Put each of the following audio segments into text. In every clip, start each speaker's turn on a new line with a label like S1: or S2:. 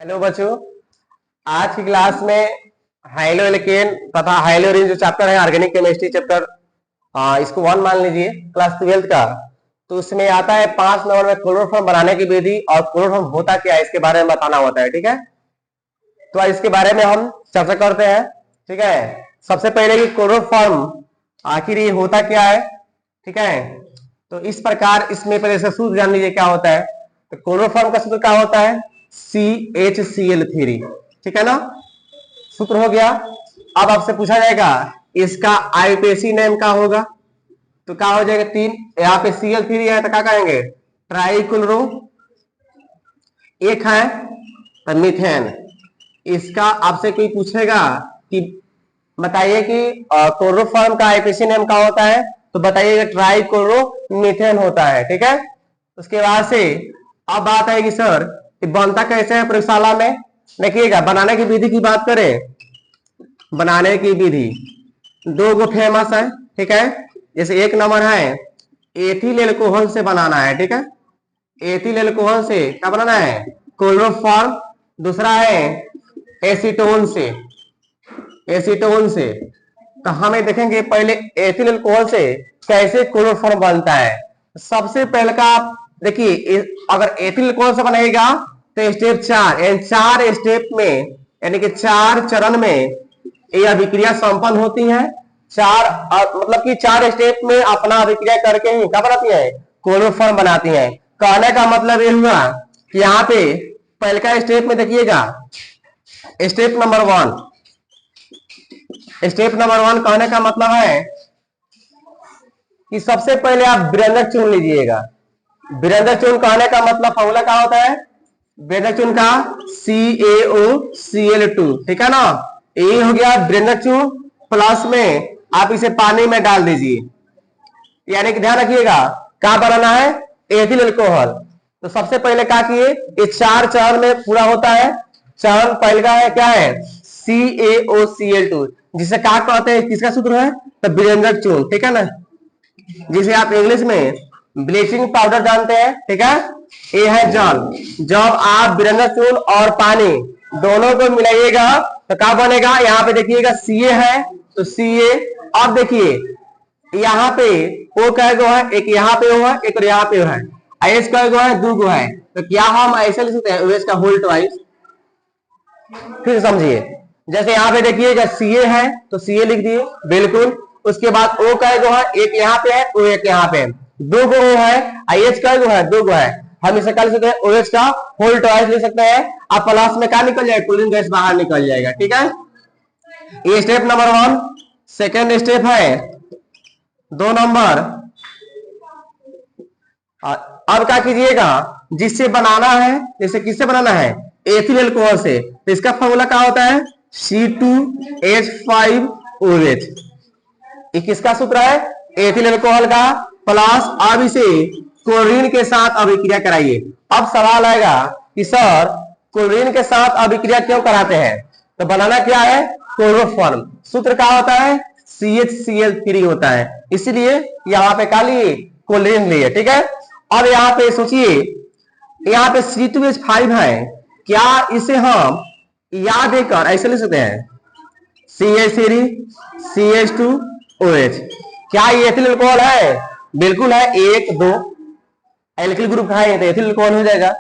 S1: Hello बच्चों, आज की क्लास में हाइलो एल्केन तथा हाइलोरिन जो चैप्टर है ऑर्गेनिक केमिस्ट्री चैप्टर, इसको 1 मान लीजिए क्लास 12 का। तो उसमें आता है 5 नंबर में क्लोरोफॉर्म बनाने की विधि और क्लोरोफॉर्म होता क्या है इसके बारे में बताना होता है। ठीक है, तो इसके बारे में हम चर्चा करते हैं। ठीक है, सबसे पहले कि क्लोरोफॉर्म आखिर ये होता क्या है। ठीक है, तो इस प्रकार इसमें पहले से सूत्र जान लीजिए क्या होता है। तो क्लोरोफॉर्म का सूत्र क्या होता है, CHCl3। ठीक है ना, सूत्र हो गया। अब आपसे पूछा जाएगा इसका आईयूपीएसी नेम क्या होगा, तो क्या हो जाएगा 3। यहाँ पे Cl3 है तो क्या कहेंगे, ट्राइक्लोरो। एक है तो मीथेन। इसका आपसे कोई पूछेगा कि बताइए कि क्लोरोफॉर्म का आईयूपीएसी नेम क्या होता है, तो बताइएगा ट्राइक्लोरो मीथेन होता है। ठीक है, उसके बाद से अब बात आएगी सर कि बनता कैसे है प्रयोगशाला में। देखिएगा, बनाने की विधि की बात करें, बनाने की विधि दो गो फेमस है। ठीक है, जैसे एक नंबर है एथिल एल्कोहल से बनाना है। ठीक है, एथिल एल्कोहल से क्या बनाना है, क्लोरोफॉर्म। दूसरा है एसीटोन से, एसीटोन से। तो हमें देखेंगे पहले एथिल अल्कोहल से कैसे क्लोरोफॉर्म बनता है। सबसे पहले का देखिए, अगर एथिल अल्कोहल से बनेगा तो स्टेप 4 यानी 4 स्टेप में, यानी कि 4 चरण में ये अभिक्रिया संपन्न होती है। मतलब कि 4 स्टेप में अपना अभिक्रिया करके ही क्या बनाती है, क्लोरोफॉर्म बनाती है। कहने का मतलब ये हुआ कि यहाँ पे पहले का स्टेप में देखिएगा, स्टेप नंबर 1, स्टेप नंबर 1 कहने का मतलब है कि सबसे पहले आप व्यंजक चुन लीजिएगा। व्यंजक चुन कहने का मतलब फॉर्मूला क्या होता है, व्यंजक चुन का CaOCl2। ठीक है ना, ये हो गया व्यंजक चुन। प्लस में आप इसे पानी में डाल दीजिए, यानी कि ध्यान रखिएगा क्या बनाना है, एथिल अल्कोहल। तो सबसे पहले क्या किए, ये 4 चरण में पूरा होता है। चरण पहले का है क्या है, CaOCl2, जिसे क्या कहते हैं, किसका सूत्र है, तो व्यंजक चूर्ण। ठीक है ना, जिसे आप इंग्लिश में ब्लीचिंग पाउडर जानते हैं। ठीक है, ये है जल। जब आप व्यंजक चूर्ण और पानी दोनों को मिलाइएगा तो क्या बनेगा, यहाँ पे देखिएगा Ca है तो Ca। अब देखिए यहाँ पे O कै गो है, एक यहाँ पे O है, एक और यहाँ पे O है। H कै गो है, 2 गो है। तो क्या हम ऐसे लिख सकते हैं OH का होल ट्वाइस। फिर समझिए, जैसे यहाँ पे देखिएगा Ca है तो Ca लिख दिए, बिल्कुल। उसके बाद O कै गो है, एक यहाँ पे है, O एक यहाँ पे है, 2 गो O है। H कै गो है, 2 गो है। हम इसे कर सकते हैं OH का होल ट्वाइस लिख सकते हैं। अब प्लस में क्या निकल जाएगा, क्लोरीन गैस बाहर निकल जाएगा। ठीक है, ये स्टेप नंबर 1। सेकेंड स्टेप है 2 नंबर। अब क्या कीजिएगा, जिससे बनाना है, जैसे किससे बनाना है, एथिल अल्कोहल से, तो इसका फॉर्मूला क्या होता है, C2H5OH। ये किसका सूत्र है, एथिल अल्कोहल का। प्लस अब इसे क्लोरीन के साथ अभिक्रिया कराइए। अब सवाल आएगा कि सर क्लोरीन के साथ अभिक्रिया क्यों कराते हैं, तो बनाना क्या है, क्लोरोफॉर्म। सूत्र क्या होता है, CHCl3 होता है, इसलिए यहाँ पे क्या लिए, क्लोरीन लिए। ठीक है, अब यहाँ पे सोचिए, यहाँ पे C2H5 है, क्या इसे हम याद देकर ऐसे लिख सकते हैं CH3 CH2OH। क्या ये एथिल अल्कोहल है, बिल्कुल है, 1 2 एल्किल ग्रुप है तो एथिल अल्कोहल हो जाएगा।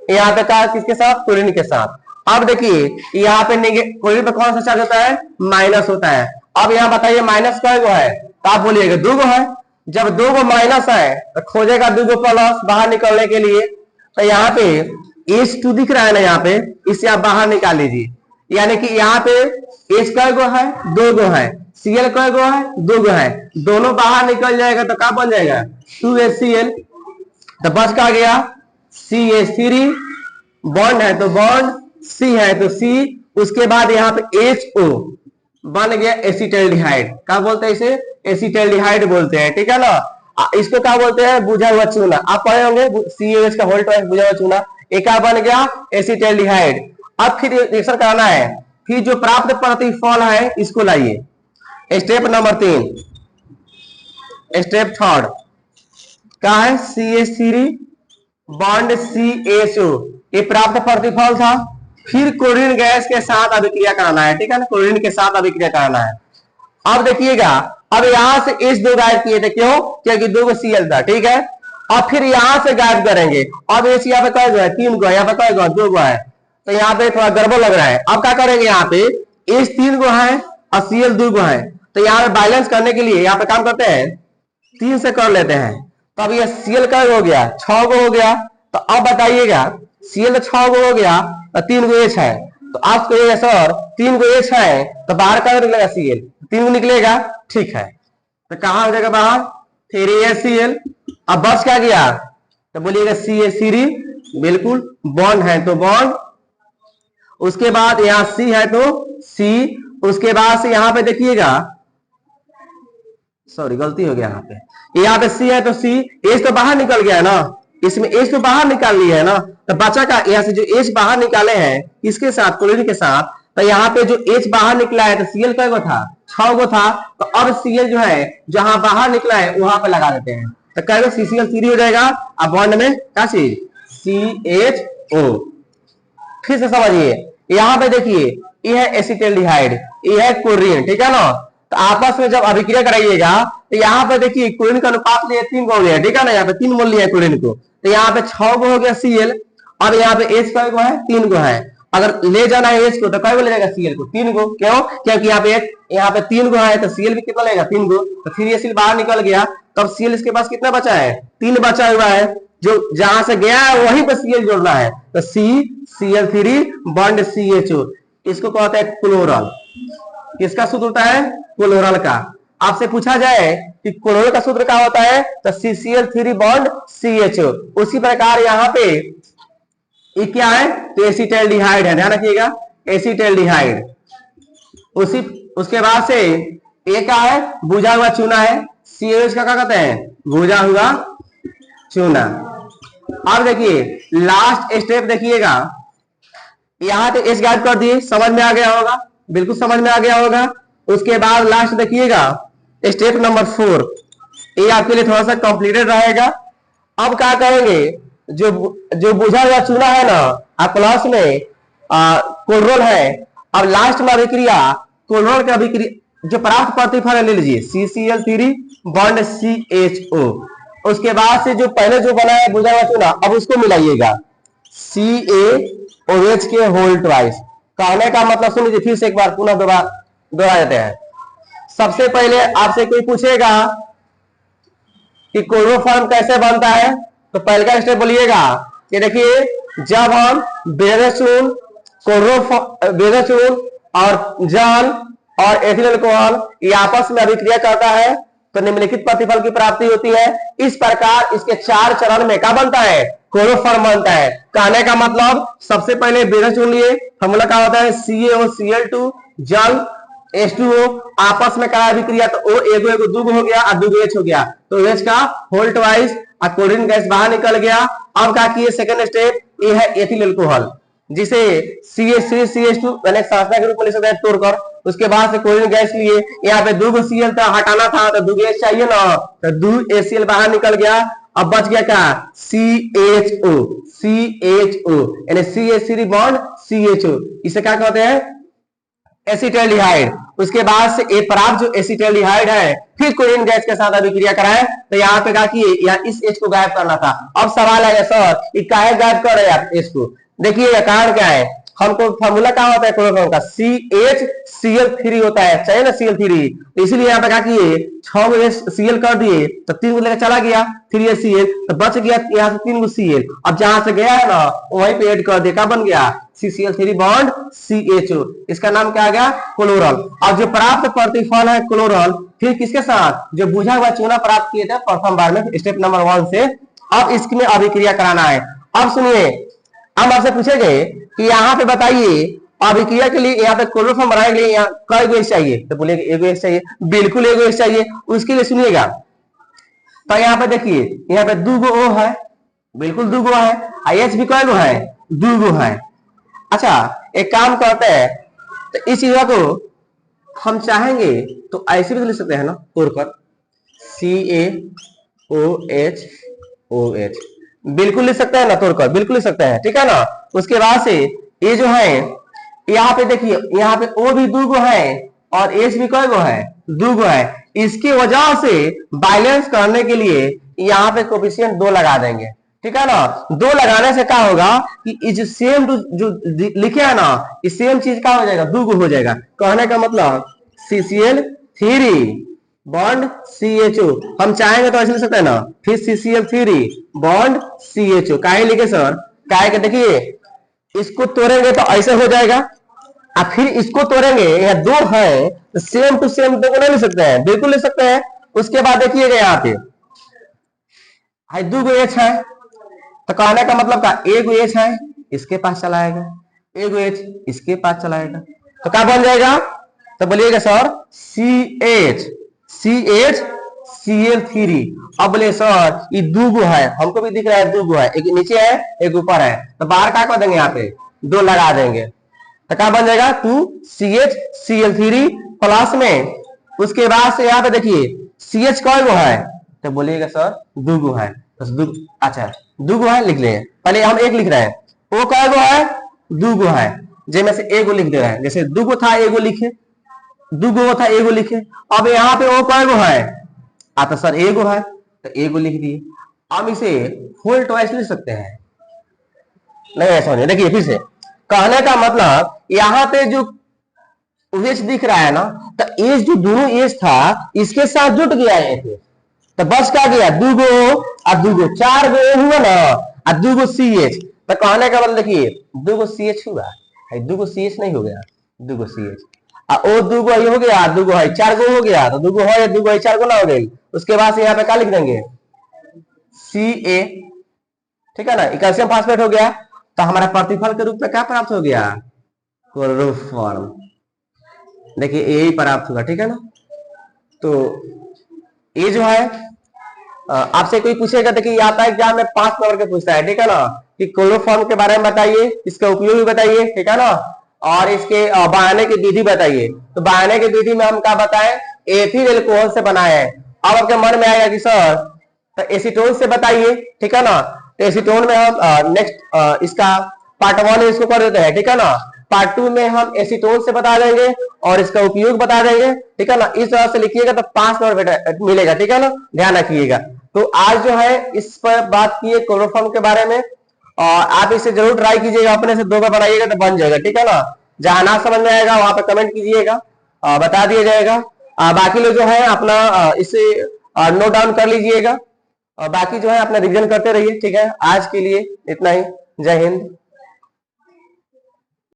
S1: यहाँ पे क्या, किसके साथ, क्लोरीन के साथ। अब देखिए यहाँ पे क्लोरीन पे कौन सा चार्ज होता है, माइनस होता है। अब यहाँ बताइए माइनस कै गो है, तो आप बोलिएगा 2 गो है। जब 2 गो माइनस है तो खोजेगा 2 गो प्लस बाहर निकलने के लिए। तो यहाँ पे H2 दिख रहा है ना, यहाँ पे इसे आप बाहर निकाल लीजिए। यानी कि यहाँ पे H कै गो है, 2 गो है। Cl कै गो है, 2 गो है। दोनों बाहर निकल जाएगा तो क्या बन जाएगा, 2HCl। तो बच का गया CH3, बॉन्ड है तो बॉन्ड, C है तो C। उसके बाद यहाँ पे HO बन गया एसिटाल्डिहाइड। क्या बोलते हैं इसे, एसिटाल्डिहाइड बोलते हैं। ठीक है ना, इसको क्या बोलते हैं, बुझा हुआ चूना। आप पढ़े होंगे COH का होल ट्वाइस, बुझा हुआ चूना। एक बन गया एसिटाल्डिहाइड। अब फिर रिएक्शन कराना है, फिर जो प्राप्त प्रतिफल है इसको लाइए। स्टेप नंबर 3, स्टेप 3 क्या है, CH3 बॉन्ड CHO, ये प्राप्त प्रतिफल था। फिर क्लोरीन गैस के साथ अभिक्रिया कराना है, ठीक है ना, क्लोरीन के साथ अभिक्रिया कराना है। अब देखिएगा, अब यहां से H2 गायब किए थे, क्यों? क्योंकि 2 Cl था, ठीक है। अब फिर यहां से गायब करेंगे, अब H यहाँ पे कई गो है? 3 गो है, यहाँ पे कई गो? 2 गो है, तो यहाँ पे थोड़ा गड़बड़ लग रहा है। अब क्या करेंगे, यहाँ पे H 3 गो है और Cl 2 गो है, तो यहाँ पे बैलेंस करने के लिए यहाँ पे काम करते हैं, 3 से कर लेते हैं। तो अब ये Cl का हो गया, 6 गो हो गया। तो अब बताइएगा, Cl तो 6 गो हो गया और 3 गो H है, तो आप कहिएगा सर 3 गो H है तो बाहर कहाँ निकलेगा? Cl 3 गो निकलेगा, ठीक है। तो कहाँ हो जाएगा बाहर? 3HCl। अब बस क्या गया? तो बोलिएगा CH3, बिल्कुल बॉन्ड है तो बॉन्ड, उसके बाद यहाँ C है तो C, उसके बाद से यहाँ पे देखिएगा, सॉरी गलती हो गया, यहाँ पे C है तो C, H तो बाहर निकल गया है ना, इसमें H तो बाहर निकाल लिया है ना, तो बचा का यहाँ से जो H बाहर निकाले हैं इसके साथ, क्लोरीन के साथ, तो यहाँ पे जो H बाहर निकला है तो Cl कै गो था? 6 गो था। तो अब Cl जो है जहां बाहर निकला है वहां पे लगा देते हैं, तो कै गो? CCl3 हो जाएगा। अब बॉन्ड में क्या चीज? CHO। फिर से समझिए, यहाँ पे देखिए ये है एसिटाल्डिहाइड, ये है क्लोरीन, ठीक है ना। तो आपस में जब अभिक्रिया कराइएगा तो यहाँ पे देखिए क्लोरीन का अनुपात लिए 3 गो हो गया, ठीक है ना, यहाँ पे 3 मोल लिया है क्लोरीन को, तो यहाँ पे 6 गो हो गया Cl। अब यहाँ पे H कै गो है? 3 गो है। अगर ले जाना है H को तो कै गो ले जाएगा? Cl को 3 गो, क्यों? क्योंकि यहाँ पे 3 गो है तो Cl भी कितना लेगा? 3 गो। तो फिर ये Cl बाहर निकल गया, तब Cl इसके पास कितना बचा है? 3 बचा हुआ है, जो जहां से गया है वहीं पे Cl जोड़ना है, तो CCl3 बॉन्ड CHO, इसको कहते हैं क्लोरल। किसका सूत्र होता है? क्लोरल का। आपसे पूछा जाए कि क्लोरल का सूत्र क्या होता है, तो CCl3 बॉन्ड CHO। उसी प्रकार यहाँ पे ये क्या है? तो एसिटाल्डिहाइड है, ध्यान रखिएगा, एसिटाल्डिहाइड। उसके बाद से ये क्या है? बुझा हुआ चूना है, COH का क्या कहते हैं? बुझा हुआ चूना। अब देखिए लास्ट स्टेप देखिएगा, यहाँ पे H गायब कर दिए, समझ में आ गया होगा, बिल्कुल समझ में आ गया होगा। उसके बाद लास्ट देखिएगा स्टेप नंबर 4, ये आपके लिए थोड़ा सा कॉम्प्लिकेटेड रहेगा। अब क्या करेंगे, जो बुझा हुआ चूना है ना, आप प्लस में क्लोरल है, अब लास्ट में अभिक्रिया क्लोरल की अभिक्रिया जो प्राप्त प्रतिफल है ले लीजिए, CCl3 बॉन्ड CHO। उसके बाद से जो पहले जो बना है बुझा हुआ चूना, अब उसको मिलाइएगा CaOH के होल ट्वाइस। कहने का मतलब सुन लीजिए फिर से एक बार पुनः दोहरा देते हैं। सबसे पहले आपसे कोई पूछेगा कि क्लोरोफॉर्म कैसे बनता है, तो पहले का स्टेप बोलिएगा कि देखिए, जब हम बेंजीन, बेंजीन और जल और एथिल अल्कोहल ये आपस में अभिक्रिया करता है तो निम्नलिखित प्रतिफल की प्राप्ति होती है। इस प्रकार इसके 4 चरण में क्या बनता है? क्लोरोफॉर्म बनता है। कहने का मतलब सबसे पहले बेंजीन लिए, फॉर्मूला क्या होता है? CaOCl2 जल H2O, आपस में करा अभिक्रिया तो O एगो एगो दूगो हो गया और दूगो H हो गया, तो H का होल ट्वाइस और क्लोरीन गैस बाहर निकल गया। अब क्या किए? सेकंड स्टेप ये है एथिल अल्कोहल, जिसे CH3CH2 मैंने सांसना के रूप में ले सकते हैं तोड़कर। उसके बाद से क्लोरीन गैस लिए, यहाँ पे दूगो Cl था, हटाना था तो दूगो H चाहिए ना, तो 2 HCl बाहर निकल गया। अब बच गया क्या? CHO यानी CH3 बॉन्ड CHO, इसे क्या कहते हैं? एसिटाल्डिहाइड। उसके बाद से ये प्राप्त जो एसिटाल्डिहाइड है फिर क्लोरीन गैस के साथ अभिक्रिया कराए, तो यहाँ पे क्या किए? यहाँ इस H को गायब करना था। अब सवाल है सर ये काहे गायब कर रहे हैं आप H को? देखिए कारण क्या है, हमको फॉर्मूला क्या होता है क्लोरोफॉर्म का? CHCl3 होता है, चाहिए ना Cl3, तो इसीलिए यहाँ पे क्या किए? 6 गो Cl कर दिए तो 3 गो लेकर चला गया, 3HCl, तो बच गया यहाँ से 3 गो Cl। अब जहां से गया है ना वहीं पे ऐड कर दिया, क्या बन गया? CCl3 बॉन्ड CHO, इसका नाम क्या आ गया? क्लोरल। अब जो प्राप्त प्रतिफल है क्लोरल, फिर किसके साथ? जो बुझा हुआ चूना प्राप्त किए थे प्रथम बार में स्टेप नंबर 1 से, अब इसमें अभिक्रिया कराना है। अब सुनिए, हम आपसे पूछेंगे कि यहाँ पे बताइए अभिक्रिया के लिए यहाँ पे क्लोरोफॉर्म बनाने के लिए यहाँ कई गो H चाहिए, तो बोलेंगे एगो H चाहिए, बिल्कुल एगो H चाहिए। उसके लिए सुनिएगा, तो यहाँ पे देखिए यहाँ पे 2 गो O है, बिल्कुल 2 गो है, H भी कई गो है? 2 गो है। अच्छा एक काम करते हैं, तो इस चीज को हम चाहेंगे तो ऐसे भी लिख सकते हैं ना तोड़कर, CaOH, बिल्कुल लिख सकते हैं ना तोड़कर, बिल्कुल लिख सकते हैं, ठीक है ना। उसके बाद से ये जो है यहाँ पे देखिए, यहाँ पे O भी दो गो है और H भी कई गो है, दो गो है। इसकी वजह से बैलेंस करने के लिए यहाँ पे कोफिशिएंट 2 लगा देंगे, ठीक है ना। 2 लगाने से क्या होगा कि जो सेम जो लिखे है ना, इस सेम चीज क्या हो जाएगा, 2 गो हो जाएगा। कहने का मतलब CCl3 बॉन्ड CHO, हम चाहेंगे तो ऐसे लिख सकते हैं ना, फिर CCl3 बॉन्ड CHO। काहे लिखे सर, काहे के देखिए इसको तोड़ेंगे तो ऐसे हो जाएगा, और फिर इसको तोड़ेंगे, यह 2 है तो सेम टू सेम 2 को नहीं लिख सकते हैं, बिल्कुल लिख सकते हैं। उसके बाद देखिएगा यहाँ पे है 2 गो H है, तो कहने का मतलब का एक गो H है इसके पास चलाएगा, एक गो H इसके पास चलाएगा, तो क्या बन जाएगा, तो बोलिएगा सर CH अब बोले सर ये 2 गो है, हमको भी दिख रहा है 2 गो है, एक नीचे है एक ऊपर है, तो बाहर क्या कर देंगे, यहाँ पे 2 लगा देंगे, तो क्या बन जाएगा 2CHCl3 प्लस में। उसके बाद से यहाँ पे देखिए CH कौन गो है, तो बोलिएगा सर 2 गो है, तो अच्छा 2 गो है लिख लें, पहले हम एक लिख रहे हैं, वो कौन गो है, 2 गो है, जैसे से एगो लिख दे रहे हैं, जैसे 2 गो था एगो लिखे, 2 गो था एगो लिखे। अब यहाँ पे वो कौन गो है, तो सर एगो है तो एगो लिख दिए। हम इसे होल ट्वाइस लिख सकते हैं, नहीं ऐसा नहीं, देखिए फिर से कहने का मतलब यहाँ पे जो एच दिख रहा है ना, तो एच जो दोनों एच था इसके साथ जुट गया है, तो बस क्या गया 2 गो और 2 गो, 4 गो हुआ ना, और 2 गो CH, तो कहने का मतलब देखिए 2 गो CH हुआ है, 2 गो CH नहीं हो गया, 2 गो CH और 2 गो हो गया, 2 गो है 4 गो हो गया, तो 2 गो है 2 गो है 4 गो ना हो गई। उसके बाद से यहाँ पे क्या लिख देंगे Ca, ठीक है ना, कैल्शियम फास्फेट हो गया, तो हमारा प्रतिफल के रूप में क्या प्राप्त हो गया, क्लोरोफॉर्म, देखिए यही प्राप्त होगा, ठीक है ना। तो ये जो है आपसे कोई पूछेगा, देखिए ये आता है एग्जाम में 5 नंबर के पूछता है, ठीक है ना, कि क्लोरोफॉर्म के बारे में बताइए, इसका उपयोग भी बताइए, ठीक है ना, और इसके बनाने की विधि बताइए। तो बनाने की विधि में हम क्या बताएं, एथिल एल्कोहल से बनाए हैं। अब आपके मन में आएगा कि सर तो एसीटोन से बताइए, ठीक है ना, तो एसीटोन में हम नेक्स्ट इसका पार्ट 1 इसको कर देते हैं, ठीक है ना। पार्ट 2 में हम एसीटोन से बता देंगे और इसका उपयोग बता देंगे, ठीक है ना। इस तरह से लिखिएगा तो 5 नंबर मिलेगा, ठीक है ना, ध्यान रखिएगा। तो आज जो है इस पर बात की है क्लोरोफॉर्म के बारे में, और आप इसे जरूर ट्राई कीजिएगा, अपने से 2 बार बनाइएगा तो बन जाएगा, ठीक है ना। जहां ना समझ में आएगा वहां पर कमेंट कीजिएगा, बता दिया जाएगा। बाकी लोग जो है अपना इसे नोट डाउन कर लीजिएगा, और बाकी जो है अपना रिवीजन करते रहिए, ठीक है। आज के लिए इतना ही, जय हिंद।